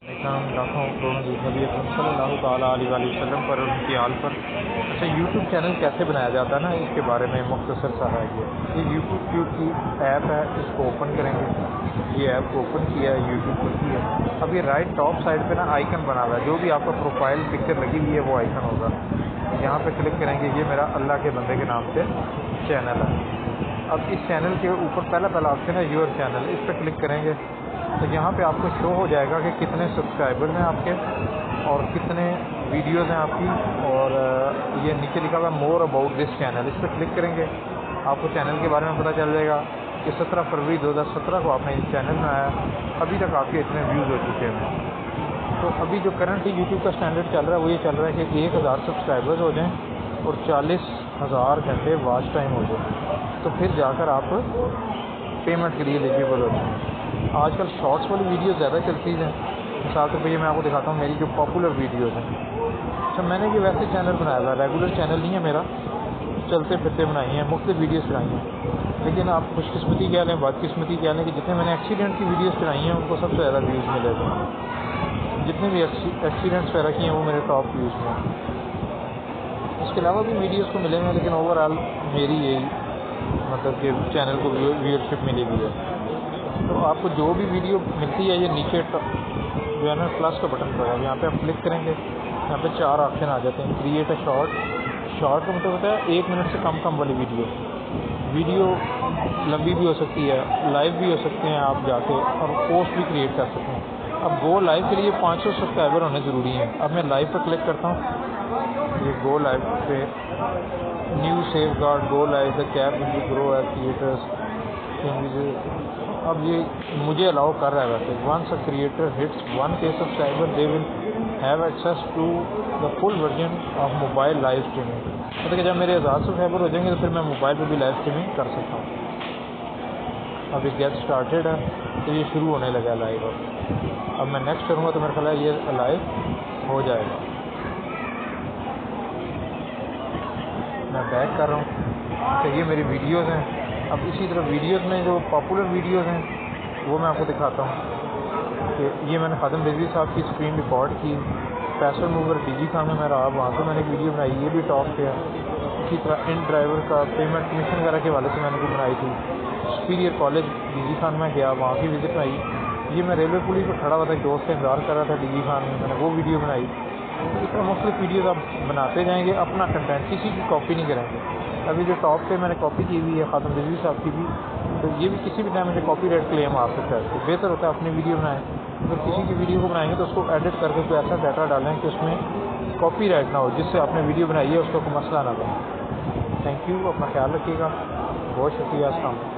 لاکھوں کروڑوں نبی اکرم صلی اللہ تعالیٰ علیہ وآلہ وسلم پر اور ان کی آل پر۔ اچھا، یوٹیوب چینل کیسے بنایا جاتا ہے نا، اس کے بارے میں مختصر سا ہے۔ یہ یوٹیوب کی ایپ ہے، اس کو اوپن کریں گے۔ یہ ایپ کو اوپن کیا ہے، یوٹیوب پر کی ہے۔ اب یہ رائٹ ٹاپ سائڈ پہ نا آئیکن بنا ہوا ہے، جو بھی آپ کا پروفائل پکچر لگی ہوئی ہے وہ آئیکن ہوگا۔ یہاں پہ کلک کریں گے، یہ میرا اللہ کے بندے کے نام سے چینل ہے۔ اب اس چینل کے اوپر پہلا آپشن ہے یور چینل، اس پہ کلک کریں گے تو یہاں پہ آپ کو شو ہو جائے گا کہ کتنے سبسکرائبر ہیں آپ کے اور کتنے ویڈیوز ہیں آپ کی، اور یہ نیچے لکھا ہوا ہے مور اباؤٹ دس چینل، اس پہ کلک کریں گے آپ کو چینل کے بارے میں پتہ چل جائے گا کہ 17 فروری 2017 کو آپ نے یہ چینل بنایا ہے، ابھی تک آپ کے اتنے ویوز ہو چکے ہیں۔ تو ابھی جو کرنٹلی یوٹیوب کا اسٹینڈرڈ چل رہا ہے وہ یہ چل رہا ہے کہ 1000 سبسکرائبرز ہو جائیں اور 40,000 گھنٹے واچ ٹائم ہو جائے تو پھر جا کر آپ پیمنٹ کے لیے ایلیجیبل ہوتے ہیں۔ آج کل شارٹس والی ویڈیو زیادہ چلتی ہیں۔ مثال کے لیے میں آپ کو دکھاتا ہوں میری جو پاپولر ویڈیوز ہیں۔ اچھا، میں نے یہ ویسے چینل بنایا ہوا ہے، ریگولر چینل نہیں ہے میرا، چلتے پھرتے بنائی ہیں، مختلف ویڈیوز چلائی ہیں۔ لیکن آپ خوش قسمتی کہہ لیں، بد قسمتی کہہ لیں کہ جتنے میں نے ایکسیڈنٹ کی ویڈیوز چلائی ہیں ان کو سب سے زیادہ ویوز ملے تھے۔ جتنے بھی ایکسیڈنٹس وغیرہ کی ہیں وہ میرے ٹاپ ویوز میں ہیں۔ اس کے علاوہ بھی ویڈیوز کو ملے ہیں، لیکن اوور آل میری یہی مطلب کہ چینل کو ویورشپ ملی ہوئی ہے۔ تو آپ کو جو بھی ویڈیو ملتی ہے یہ نیچے جو ہے نا پلس کا بٹن پڑا ہے، یہاں پہ آپ کلک کریں گے، یہاں پہ 4 آپشن آ جاتے ہیں۔ کریٹ اے شارٹ کا مطلب ہوتا ہے 1 منٹ سے کم والی ویڈیو لمبی بھی ہو سکتی ہے، لائیو بھی ہو سکتے ہیں آپ جا کے، اور پوسٹ بھی کریٹ کر سکتے ہیں۔ اب گو لائیو کے لیے 500 سبسکرائبر ہونے ضروری ہیں۔ اب میں لائیو پہ کلک کرتا ہوں، یہ گو لائیو پہ new safeguard go live the cap will be grow at creators. اب یہ مجھے الاؤ کر رہا ہے ویسے۔ Once a creator hits 1K subscriber they will have access to the full version of mobile live streaming. مطلب کہ جب میرے 1000 سبسکرائبر ہو جائیں گے تو پھر میں موبائل پہ بھی لائیو اسٹریمنگ کر سکتا ہوں۔ اب یہ گیٹ اسٹارٹیڈ ہے تو یہ شروع ہونے لگا ہے لائیو۔ اب میں نیکسٹ کروں گا تو میرا خیال ہے یہ لائیو ہو جائے گا۔ میں بیک کر رہا ہوں کہ یہ میری ویڈیوز ہیں۔ اب اسی طرح ویڈیوز میں جو پاپولر ویڈیوز ہیں وہ میں آپ کو دکھاتا ہوں کہ یہ میں نے خادم رضوی صاحب کی اسکرین ریکارڈ کی، پیسر موور ڈی جی خان میں میں رہا، وہاں سے میں نے ایک ویڈیو بنائی، یہ بھی ٹاپ پہ ہے۔ اسی طرح ان ڈرائیور کا پیمنٹ کمیشن وغیرہ کے حوالے سے میں نے بھی بنائی تھی۔ Superior college D G Khan میں گیا، وہاں کی وزٹ آئی۔ یہ میں ریلوے پولیس پہ کھڑا ہوا تھا، ایک دوست کا انتظار کر رہا تھا ڈی جی خان میں نے وہ ویڈیو بنائی۔ اس طرح مختلف ویڈیوز آپ بناتے جائیں گے، اپنا کنٹینٹ کسی کی کاپی نہیں کریں گے۔ ابھی جو ٹاپ پہ میں نے کاپی کی ہوئی ہے خادم رضوی صاحب کی بھی، تو یہ بھی کسی بھی ٹائم مجھے کاپی رائٹ کلیم آ سکتا ہے۔ تو بہتر ہوتا ہے اپنی ویڈیو بنائیں، اگر کسی کی ویڈیو کو بنائیں گے تو اس کو ایڈٹ کر کے کوئی ایسا ڈیٹا ڈالیں کہ اس میں کاپی رائٹ نہ ہو، جس سے آپ نے ویڈیو بنائی ہے اس کو کوئی مسئلہ نہ بنے۔ تھینک یو، اپنا خیال رکھیے گا، بہت شکریہ، السلام علیکم۔